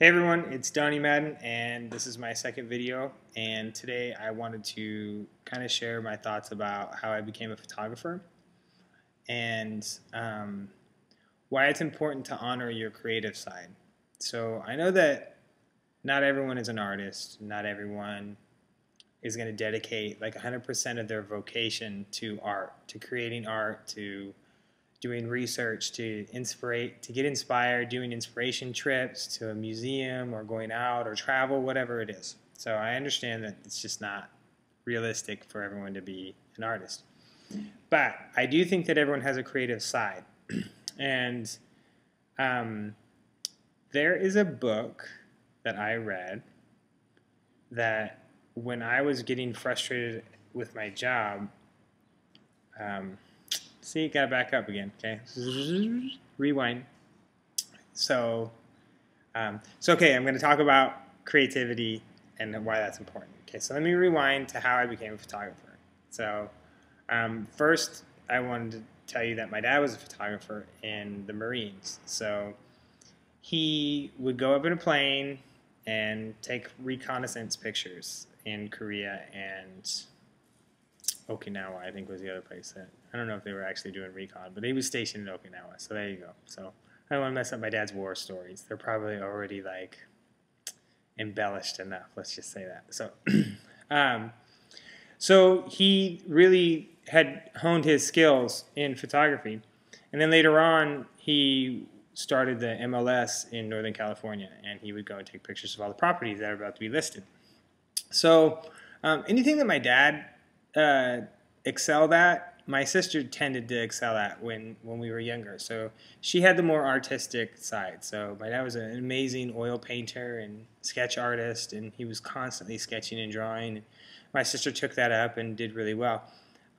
Hey everyone, it's Donnie Madden, and this is my second video. And today I wanted to kind of share my thoughts about how I became a photographer and why it's important to honor your creative side. So I know that not everyone is an artist, not everyone is going to dedicate like 100% of their vocation to art, to creating art, to doing research, to get inspired, doing inspiration trips to a museum or going out or travel, whatever it is. So I understand that it's just not realistic for everyone to be an artist. But I do think that everyone has a creative side. And there is a book that I read that when I was getting frustrated with my job, see, got to back up again, okay? Rewind. So, okay, I'm going to talk about creativity and why that's important. Okay, so let me rewind to how I became a photographer. So, first, I wanted to tell you that my dad was a photographer in the Marines. So, he would go up in a plane and take reconnaissance pictures in Korea and Okinawa, I think, was the other place. I don't know if they were actually doing recon, but he was stationed in Okinawa, so there you go. So I don't want to mess up my dad's war stories. They're probably already like embellished enough, let's just say that. So so he really had honed his skills in photography, and then later on he started the MLS in Northern California, and he would go and take pictures of all the properties that are about to be listed. So anything that my dad excelled at, my sister tended to excel at when we were younger. So she had the more artistic side. So my dad was an amazing oil painter and sketch artist, and he was constantly sketching and drawing. My sister took that up and did really well.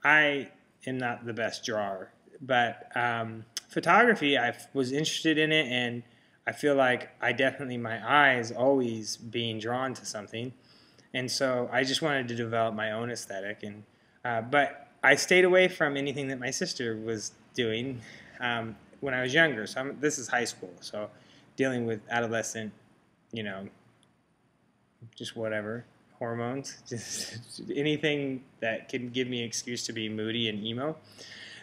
I am not the best drawer, but photography, I was interested in it, and I feel like my eyes always being drawn to something. And so I just wanted to develop my own aesthetic, and but I stayed away from anything that my sister was doing when I was younger. So this is high school, so dealing with adolescent, just whatever, hormones, just anything that can give me an excuse to be moody and emo.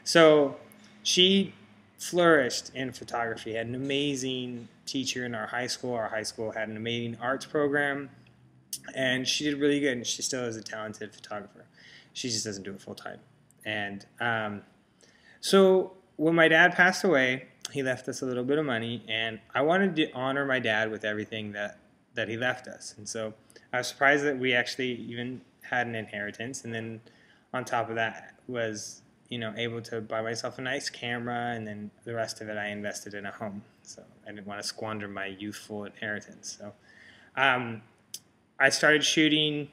So she flourished in photography, had an amazing teacher in our high school. Our high school had an amazing arts program. And she did really good, and she still is a talented photographer. She just doesn't do it full time. And so when my dad passed away, he left us a little bit of money, and I wanted to honor my dad with everything that he left us. And so I was surprised that we actually even had an inheritance. And then on top of that was, able to buy myself a nice camera, and then the rest of it I invested in a home. So I didn't want to squander my youthful inheritance. So I started shooting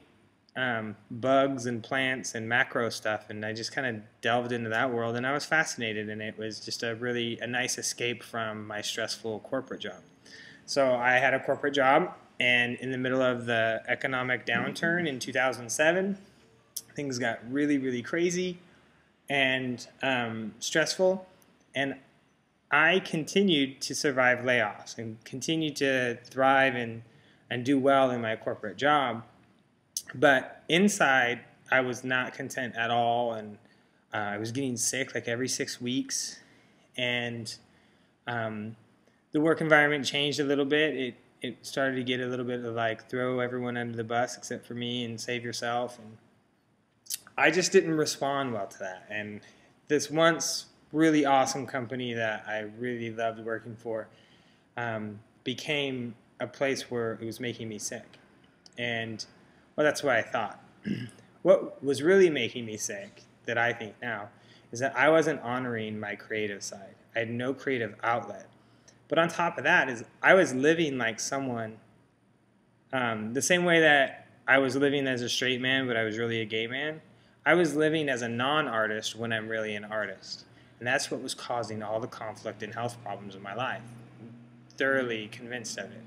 bugs and plants and macro stuff, and I just kind of delved into that world, and I was fascinated, and it was just a nice escape from my stressful corporate job. So I had a corporate job, and in the middle of the economic downturn in 2007, things got really, really crazy and stressful, and I continued to survive layoffs and continued to thrive and do well in my corporate job. But inside, I was not content at all, and I was getting sick like every 6 weeks. And the work environment changed a little bit. It started to get a little bit of like throw everyone under the bus except for me and save yourself. And I just didn't respond well to that. And this once really awesome company that I really loved working for became a place where it was making me sick. And, well, that's what I thought. What was really making me sick, that I think now, is that I wasn't honoring my creative side. I had no creative outlet. But on top of that is I was living like someone, the same way that I was living as a straight man, but I was really a gay man. I was living as a non-artist when I'm really an artist. And that's what was causing all the conflict and health problems in my life. Thoroughly convinced of it.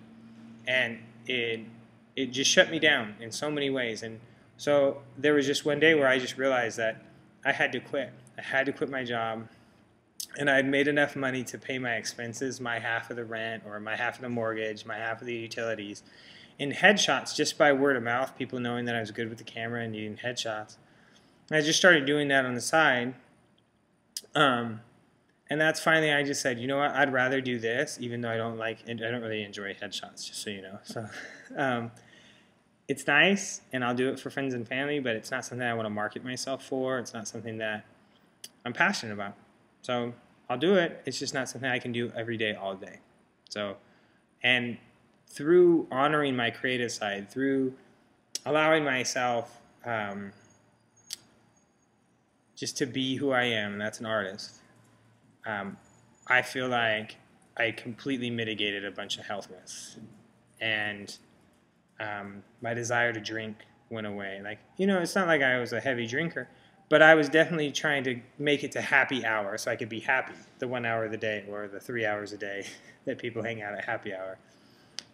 And it just shut me down in so many ways. And so there was just one day where I just realized that I had to quit. I had to quit my job. and I'd made enough money to pay my expenses, my half of the rent or my half of the mortgage, my half of the utilities, in headshots just by word of mouth, people knowing that I was good with the camera and needing headshots. And I just started doing that on the side. And that's finally, I just said, you know what, I'd rather do this, even though I don't really enjoy headshots, just so you know. So it's nice, and I'll do it for friends and family, but it's not something I want to market myself for. It's not something that I'm passionate about. So I'll do it. It's just not something I can do every day, all day. So, and through honoring my creative side, through allowing myself just to be who I am, and that's an artist, I feel like I completely mitigated a bunch of health risks. And my desire to drink went away. Like, you know, it's not like I was a heavy drinker, but I was definitely trying to make it to happy hour so I could be happy the 1 hour of the day or the 3 hours a day that people hang out at happy hour.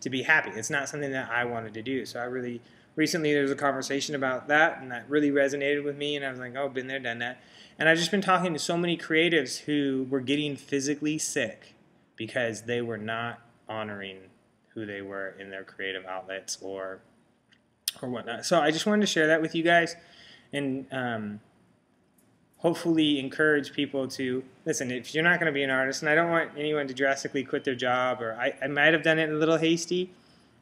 To be happy. It's not something that I wanted to do. So I really, recently there was a conversation about that, and that really resonated with me, and I was like, oh, been there, done that. And I've just been talking to so many creatives who were getting physically sick because they were not honoring who they were in their creative outlets or whatnot. So I just wanted to share that with you guys, and hopefully encourage people to listen. If you're not going to be an artist, and I don't want anyone to drastically quit their job, or I might have done it a little hasty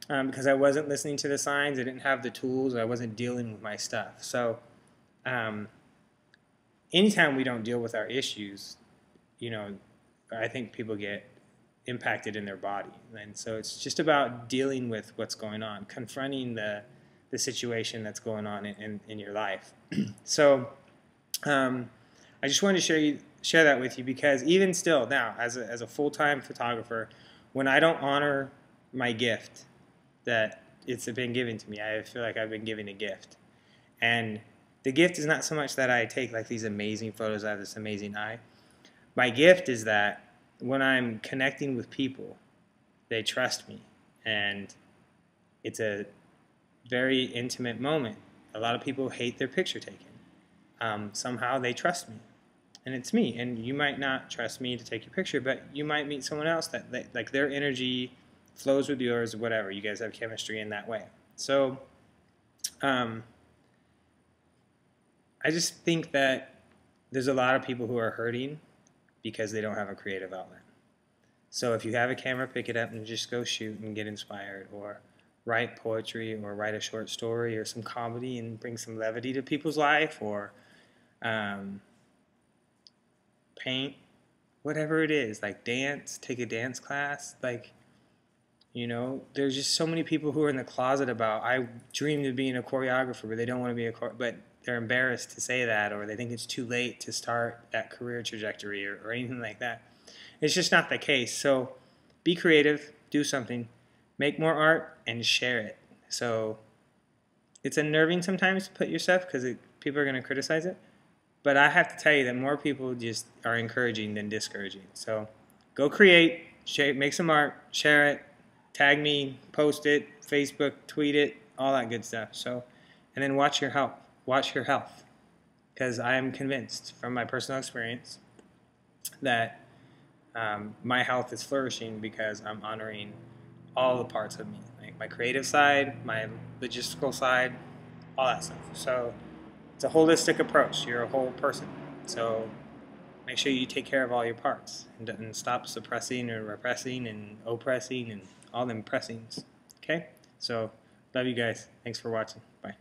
because I wasn't listening to the signs, I didn't have the tools, I wasn't dealing with my stuff. So anytime we don't deal with our issues, you know, I think people get impacted in their body. And so it's just about dealing with what's going on, confronting the situation that's going on in your life. So I just wanted to share that with you, because even still now, as a full-time photographer, when I don't honor my gift that it's been given to me, I feel like I've been given a gift. And the gift is not so much that I take like these amazing photos, I have this amazing eye. My gift is that when I'm connecting with people, they trust me, and it's a very intimate moment. A lot of people hate their picture taken. Somehow they trust me, and it's me. And you might not trust me to take your picture, but you might meet someone else that like their energy flows with yours, or whatever. You guys have chemistry in that way. So I just think that there's a lot of people who are hurting because they don't have a creative outlet. So if you have a camera, pick it up and just go shoot and get inspired, or write poetry, or write a short story or some comedy and bring some levity to people's life, or paint, whatever it is, like dance, take a dance class. Like, you know, there's just so many people who are in the closet about, I dreamed of being a choreographer, but they don't want to be but they're embarrassed to say that, or they think it's too late to start that career trajectory, or anything like that. It's just not the case. So be creative, do something, make more art, and share it. So it's unnerving sometimes to put your stuff because people are going to criticize it. But I have to tell you that more people just are encouraging than discouraging. So go create, make some art, share it, tag me, post it, Facebook, tweet it, all that good stuff. So, and then watch your health. Watch your health, because I am convinced from my personal experience that my health is flourishing because I'm honoring all the parts of me, like my creative side, my logistical side, all that stuff. So it's a holistic approach. You're a whole person. So make sure you take care of all your parts, and stop suppressing or repressing and oppressing and all them pressings. Okay? So love you guys. Thanks for watching. Bye.